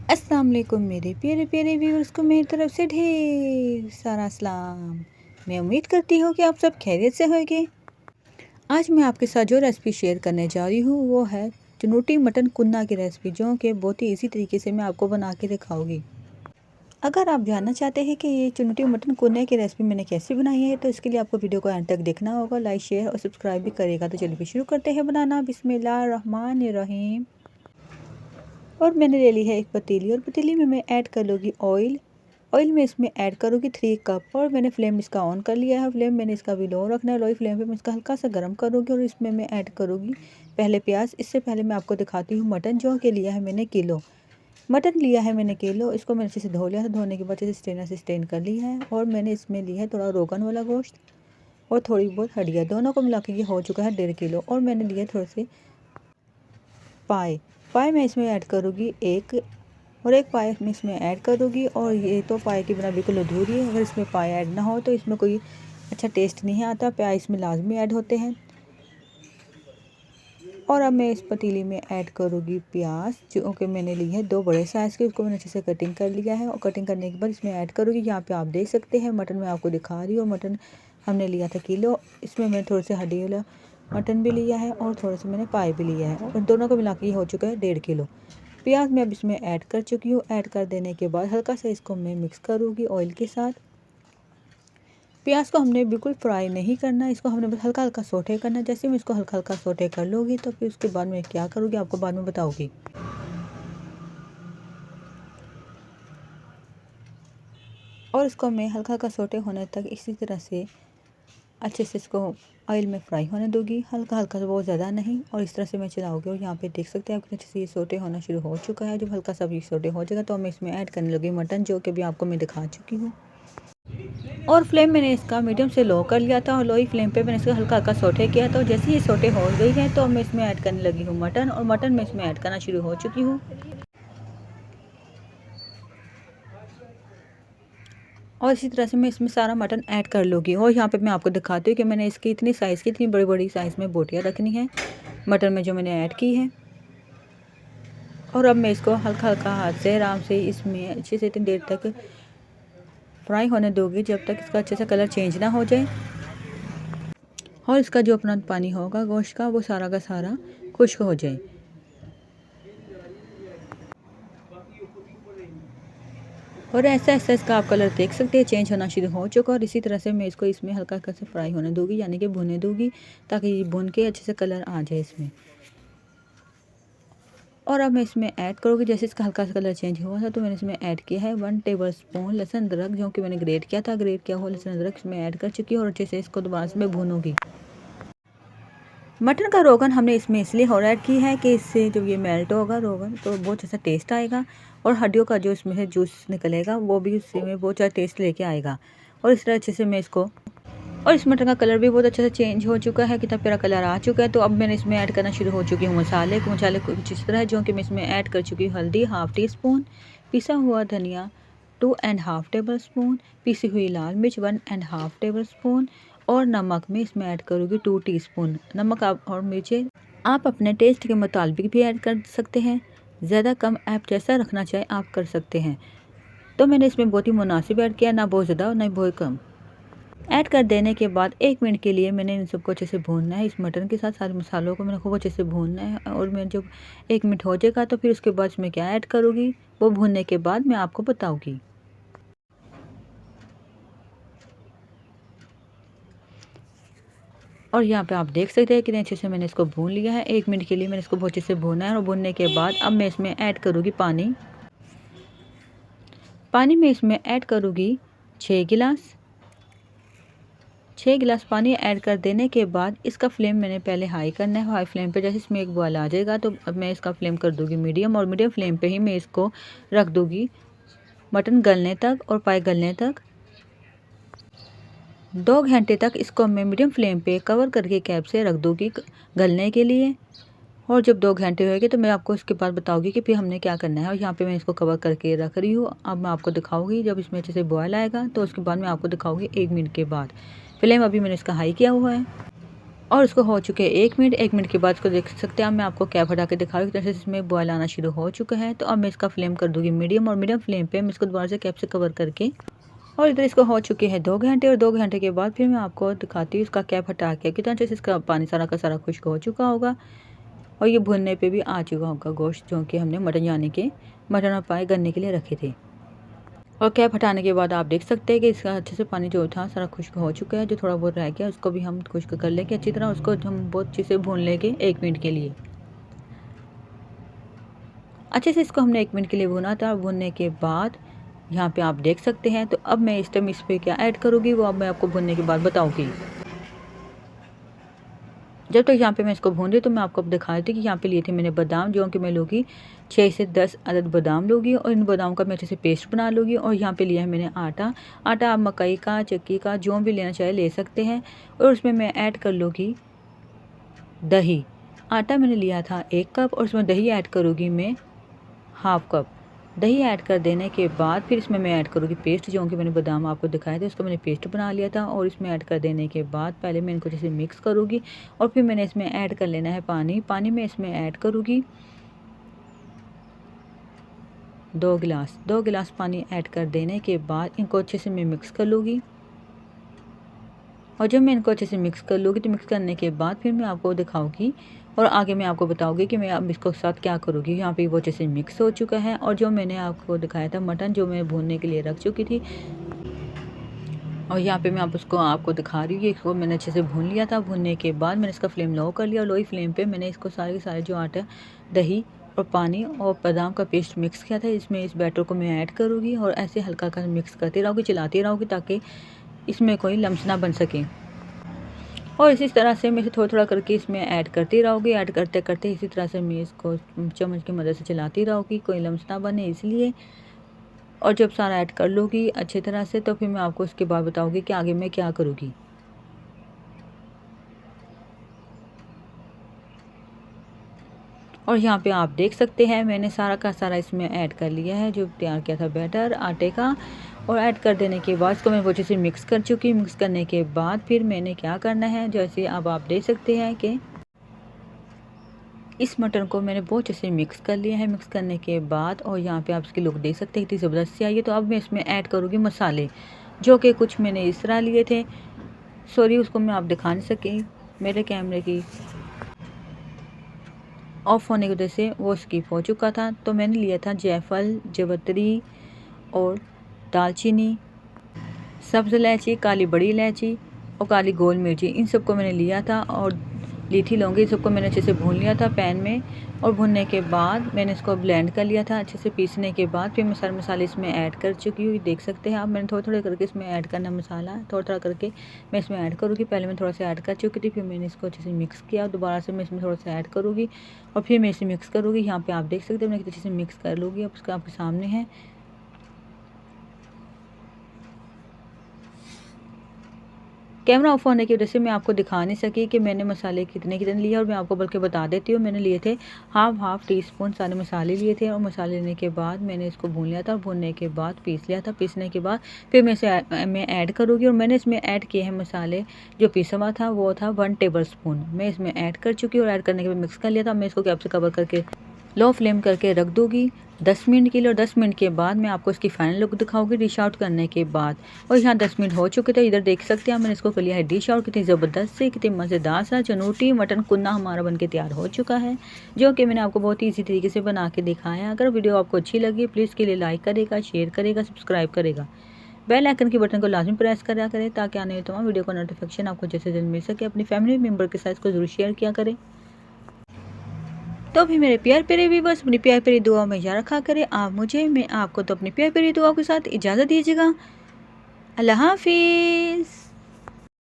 अस्सलाम वालेकुम मेरे प्यारे प्यारे व्यूअर्स को मेरी तरफ से ढेर सारा सलाम। मैं उम्मीद करती हूँ कि आप सब खैरियत से होंगे। आज मैं आपके साथ जो रेसिपी शेयर करने जा रही हूँ वो है चुनूटी मटन कुन्ना की रेसिपी, जो कि बहुत ही इजी तरीके से मैं आपको बना के दिखाऊंगी। अगर आप जानना चाहते हैं कि ये चुनूटी मटन कुन्ने की रेसिपी मैंने कैसे बनाई है, तो इसके लिए आपको वीडियो को एंड तक देखना होगा। लाइक शेयर और सब्सक्राइब भी करेगा। तो चलिए शुरू करते हैं बनाना। बिस्मिल्लाहिर्रहमानिर्रहीम। और मैंने ले ली है एक पतीली, और पतीली में मैं ऐड कर लूँगी ऑयल। ऑयल में इसमें ऐड करूँगी 3 कप, और मैंने फ्लेम इसका ऑन कर लिया है। फ्लेम मैंने इसका भी लो रखना है। लो फ्लेम पे मैं इसका हल्का सा गर्म करूँगी, और इसमें मैं ऐड करूँगी पहले प्याज। इससे पहले मैं आपको दिखाती हूँ मटन, जो कि लिया है मैंने किलो। मटन लिया है मैंने किलो। इसको मैंने अच्छे से धो लिया था। धोने के बाद इसे स्ट्रेनर से स्ट्रेन कर लिया है। और मैंने इसमें लिया है थोड़ा रोगन वाला गोश्त और थोड़ी बहुत हड्डियाँ, दोनों को मिला के ये हो चुका है 1.5 किलो। और मैंने लिए थोड़े से पाए। पाए मैं इसमें ऐड करूँगी एक, और एक पाए मैं इसमें ऐड करूँगी। और ये तो पाए की बिना बिल्कुल अधूरी है। अगर इसमें पाए ऐड ना हो तो इसमें कोई अच्छा टेस्ट नहीं आता। पाए इसमें लाजमी ऐड होते हैं। और अब मैं इस पतीली में ऐड करूँगी प्याज, जो कि मैंने ली है 2 बड़े साइज़ की। उसको मैंने अच्छे से कटिंग कर लिया है। और कटिंग करने के बाद इसमें ऐड करूँगी। यहाँ पे आप देख सकते हैं मटन मैं आपको दिखा रही हूँ। मटन हमने लिया था किलो। इसमें मैंने थोड़े से हड्डी वाला मटन भी लिया है, और थोड़े से मैंने पाए भी लिया है, और दोनों को मिला के ये हो चुका है 1.5 किलो। प्याज मैं अब इसमें ऐड कर चुकी हूँ। ऐड कर देने के बाद हल्का सा इसको मैं मिक्स करूँगी ऑयल के साथ। प्याज को हमने बिल्कुल फ्राई नहीं करना, इसको हमने बस हल्का हल्का सोटे करना है। जैसे मैं इसको हल्का हल्का सोटे कर लूँगी, तो फिर उसके बाद मैं क्या करूँगी आपको बाद में बताऊँगी। और इसको मैं हल्का हल्का सोटे होने तक इसी तरह से अच्छे से इसको ऑयल में फ्राई होने दूँगी, हल्का हल्का, बहुत ज़्यादा नहीं। और इस तरह से मैं चलाऊँगी। और यहाँ पे देख सकते हैं आप अच्छे से ये सोटे होना शुरू हो चुका है। जब हल्का सा भी सोटे हो जाएगा तो मैं इसमें ऐड करने लगी मटन, जो कि भी आपको मैं दिखा चुकी हूँ। और फ्लेम मैंने इसका मीडियम से लो कर लिया था, और लो ही फ्लेम पे मैंने इसका हल्का हल्का सोटे किया। तो जैसे ही सोटे हो गई है तो मैं इसमें ऐड करने लगी हूँ मटन, और मटन मैं इसमें ऐड करना शुरू हो चुकी हूँ। और इसी तरह से मैं इसमें सारा मटन ऐड कर लूँगी। और यहाँ पे मैं आपको दिखाती हूँ कि मैंने इसकी इतनी साइज़ की, इतनी बड़ी बड़ी साइज़ में बोटियाँ रखनी है मटन में, जो मैंने ऐड की है। और अब मैं इसको हल्का हल्का हाथ से आराम से इसमें अच्छे से इतनी देर तक फ्राई होने दूँगी, जब तक इसका अच्छे से कलर चेंज ना हो जाए, और इसका जो अपना पानी होगा गोश्त का वो सारा का सारा खुश्क हो जाए। और ऐसा ऐसा इसका आप कलर देख सकते हैं चेंज होना शुरू हो चुका। और इसी तरह से मैं इसको इसमें हल्का हल्का से फ्राई होने दूँगी, यानी कि भुने दूँगी, ताकि ये भुन के अच्छे से कलर आ जाए इसमें। और अब मैं इसमें ऐड करूँगी, जैसे इसका हल्का सा कलर चेंज हुआ था तो मैंने इसमें ऐड किया है 1 टेबलस्पून लहसुन अदरक, जो कि मैंने ग्रेट किया था। ग्रेट किया हुआ लहसुन अदरक इसमें ऐड कर चुकी हूँ, और अच्छे से इसको दोबारा से मैं भूनूँगी। मटन का रोगन हमने इसमें इसलिए और ऐड की है कि इससे जब ये मेल्ट होगा रोगन तो बहुत अच्छा टेस्ट आएगा, और हड्डियों का जो इसमें से जूस निकलेगा वो भी उससे में बहुत अच्छा टेस्ट लेके आएगा। और इस तरह अच्छे से मैं इसको, और इस मटन का कलर भी बहुत अच्छे से चेंज हो चुका है, कितना प्यारा कलर आ चुका है। तो अब मैंने इसमें ऐड करना शुरू हो चुकी हूँ मसाले को कुछ इस तरह है, जो कि मैं इसमें ऐड कर चुकी हूँ हल्दी ½ टी स्पून, पिसा हुआ धनिया 2½ टेबल स्पून, पिसी हुई लाल मिर्च 1½ टेबल स्पून, और नमक में इसमें ऐड करूँगी 2 टीस्पून। नमक आप और मिर्चें आप अपने टेस्ट के मुताबिक भी ऐड कर सकते हैं, ज़्यादा कम आप जैसा रखना चाहें आप कर सकते हैं। तो मैंने इसमें बहुत ही मुनासिब ऐड किया, ना बहुत ज़्यादा और ना बहुत कम। ऐड कर देने के बाद 1 मिनट के लिए मैंने इन सबको अच्छे से भूनना है। इस मटन के साथ सारे मसालों को मैंने खूब अच्छे से भूनना है। और मैं जब 1 मिनट हो जाएगा तो फिर उसके बाद इसमें क्या ऐड करूँगी वो भूनने के बाद मैं आपको बताऊँगी। और यहाँ पे आप देख सकते हैं कितने अच्छे से मैंने इसको भून लिया है। 1 मिनट के लिए मैंने इसको बहुत अच्छे से भूना है, और भूनने के बाद अब मैं इसमें ऐड करूँगी पानी। पानी में इसमें ऐड करूँगी 6 गिलास। 6 गिलास पानी ऐड कर देने के बाद इसका फ्लेम मैंने पहले हाई करना है। हाई फ्लेम पे जैसे इसमें एक बॉयल आ जाएगा तो अब मैं इसका फ्लेम कर दूँगी मीडियम, और मीडियम फ्लेम पे ही मैं इसको रख दूँगी मटन गलने तक और पाए गलने तक। 2 घंटे तक इसको मैं मीडियम फ्लेम पे कवर करके कैप से रख दूँगी गलने के लिए। और जब 2 घंटे होएंगे तो मैं आपको इसके बाद बताऊँगी कि फिर हमने क्या करना है। और यहाँ पे मैं इसको कवर करके रख रही हूँ। अब मैं आपको दिखाऊँगी जब इसमें अच्छे से बॉयल आएगा तो उसके बाद मैं आपको दिखाऊँगी 1 मिनट के बाद। फ्लेम अभी मैंने इसका हाई किया हुआ है। और उसको हो चुके 1 मिनट। 1 मिनट के बाद इसको देख सकते हैं, मैं आपको कैप हटा के दिखा रही हूँ, जैसे इसमें बॉयल आना शुरू हो चुका है। तो अब मैं इसका फ्लेम कर दूँगी मीडियम, और मीडियम फ्लेम पे मैं इसको दोबारा से कैप से कवर करके, और इधर इसको हो चुके हैं 2 घंटे, और 2 घंटे के बाद फिर मैं आपको दिखाती हूँ इसका कैप हटा के कितना अच्छे से इसका पानी सारा का सारा खुश्क हो चुका होगा, और ये भुनने पे भी आ चुका होगा गोश्त, जो कि हमने मटन यानी कि मटन और पाए गलने के लिए रखे थे। और कैप हटाने के बाद आप देख सकते हैं कि इसका अच्छे से पानी जो था सारा खुश्क हो चुका है। जो थोड़ा बहुत रह गया उसको भी हम खुश्क कर लेंगे अच्छी तरह, उसको हम बहुत अच्छे से भून लेंगे 1 मिनट के लिए। अच्छे से इसको हमने 1 मिनट के लिए भुना था। भुनने के बाद यहाँ पे आप देख सकते हैं। तो अब मैं इस टाइम इस पर क्या ऐड करूँगी वो अब मैं आपको भुनने के बाद बताऊँगी। जब तक यहाँ पे मैं इसको भून रही तो मैं आपको अब दिखा रही थी कि यहाँ पे लिए थे मैंने बादाम, जो कि मैं लूँगी 6 से 10 अदद बादाम लूँगी, और इन बादाम का मैं अच्छे से पेस्ट बना लूँगी। और यहाँ पे लिया है मैंने आटा। आटा आप मकई का, चक्की का, जो भी लेना चाहे ले सकते हैं। और उसमें मैं ऐड कर लूँगी दही। आटा मैंने लिया था 1 कप, और उसमें दही ऐड करूँगी मैं हाफ़ कप। दही ऐड कर देने के बाद फिर इसमें मैं ऐड करूँगी पेस्ट, जो कि मैंने बादाम आपको दिखाए थे उसको मैंने पेस्ट बना लिया था। और इसमें ऐड कर देने के बाद पहले मैं इनको जैसे मिक्स करूँगी, और फिर मैंने इसमें ऐड कर लेना है पानी। पानी में इसमें ऐड करूँगी 2 गिलास पानी ऐड कर देने के बाद इनको अच्छे से मैं मिक्स कर लूँगी। और जब मैं इनको अच्छे से मिक्स कर लूँगी तो मिक्स करने के बाद फिर मैं आपको दिखाऊँगी, और आगे मैं आपको बताऊँगी कि मैं अब इसको साथ क्या करूँगी। यहाँ पे वो अच्छे से मिक्स हो चुका है, और जो मैंने आपको दिखाया था मटन जो मैं भूनने के लिए रख चुकी थी, और यहाँ पे मैं आपको दिखा रही हूँ कि इसको मैंने अच्छे से भून लिया था। भूनने के बाद मैंने इसका फ्लेम लो कर लिया, और लो ही फ्लेम पे मैंने इसको सारे के सारे जो आटा, दही और पानी और बादाम का पेस्ट मिक्स किया था इसमें इस बैटर को मैं ऐड करूँगी, और ऐसे हल्का हल्का मिक्स करती रहूँगी, चलाती रहूँगी ताकि इसमें कोई लम्स ना बन सके। और इसी तरह से मैं इसे थोड़ा थोड़ा करके इसमें ऐड करती रहूँगी। ऐड करते करते इसी तरह से मैं इसको चम्मच की मदद से चलाती रहूँगी, कोई लम्स ना बने इसलिए। और जब सारा ऐड कर लूँगी अच्छी तरह से तो फिर मैं आपको इसके बाद बताऊँगी कि आगे मैं क्या करूँगी। और यहाँ पे आप देख सकते हैं मैंने सारा का सारा इसमें ऐड कर लिया है जो तैयार किया था बैटर आटे का। और ऐड कर देने के बाद इसको मैं अच्छे से मिक्स कर चुकी। मिक्स करने के बाद फिर मैंने क्या करना है, जैसे अब आप देख सकते हैं कि इस मटन को मैंने बहुत अच्छे से मिक्स कर लिया है। मिक्स करने के बाद और यहाँ पे आप इसकी लुक देख सकते हैं कितनी ज़बरदस्त सी आई है। तो अब मैं इसमें ऐड करूँगी मसाले, जो कि कुछ मैंने इस तरह लिए थे। सॉरी उसको मैं आप दिखा नहीं सकी, मेरे कैमरे की ऑफ होने की वजह से वो स्किप हो चुका था। तो मैंने लिया था जायफल, जवित्री और दालचीनी, सब्ज़ इलायची, काली बड़ी इलायची और काली गोल मिर्ची, इन सबको मैंने लिया था। और ली थी लौंगी, इन सबको मैंने अच्छे से भून लिया था पैन में। और भूनने के बाद मैंने इसको ब्लेंड कर लिया था अच्छे से। पीसने के बाद फिर मैं सारे मसाले इसमें ऐड कर चुकी हूँ, देख सकते हैं आप। मैंने थोड़ा थोड़ा करके इसमें ऐड करना मसाला, थोड़ा थोड़ा करके मैं इसमें ऐड करूँगी। पहले मैं थोड़ा सा ऐड कर चुकी थी, फिर मैंने इसको अच्छे से मिक्स किया। दोबारा से मैं इसमें थोड़ा सा ऐड करूँगी और फिर मैं इसे मिक्स करूँगी। यहाँ पर आप देख सकते हैं मैं कितने अच्छे से मिक्स कर लूँगी। अब उसका आपके सामने है। कैमरा ऑफ होने की वजह से मैं आपको दिखा नहीं सकी कि मैंने मसाले कितने कितने लिए। और मैं आपको बल्कि बता देती हूँ, मैंने लिए थे हाफ टी स्पून सारे मसाले लिए थे। और मसाले लेने के बाद मैंने इसको भून लिया था और भूनने के बाद पीस लिया था। पीसने के बाद फिर मैं ऐड करूँगी। और मैंने इसमें ऐड किए हैं मसाले, जो पीसा हुआ था वो था 1 टेबल स्पून मैं इसमें ऐड कर चुकी हूँ। और ऐड करने के बाद मिक्स कर लिया था। मैं इसको कैप से कवर करके लो फ्लेम करके रख दूँगी 10 मिनट के लिए। और 10 मिनट के बाद मैं आपको इसकी फाइनल लुक दिखाऊंगी डिश आउट करने के बाद। और यहाँ 10 मिनट हो चुके थे, इधर देख सकते हैं मैंने इसको कर लिया है डिश आउट। कितनी ज़बरदस्त से, कितनी मज़ेदार सा चनूटी मटन कुन्ना हमारा बनके तैयार हो चुका है, जो कि मैंने आपको बहुत ही ईजी तरीके से बना के दिखाया है। अगर वीडियो आपको अच्छी लगी प्लीज़ इसके लिए लाइक करेगा, शेयर करेगा, सब्सक्राइब करेगा, बेल आइकन की बटन को लाजमी प्रेस करा करें ताकि आने वाले तमाम वीडियो का नोटिफिकेशन आपको जैसे जल्द मिल सके। अपनी फैमिली मेम्बर के साथ इसको ज़रूर शेयर किया करें। तो भी मेरे प्यार प्यारे व्यूअर्स अपनी प्यार प्यारी दुआ में याद रखा करें आप मुझे, मैं आपको। तो अपनी प्यार प्यारी दुआ के साथ इजाज़त दीजिएगा। अल्लाह हाफिज़।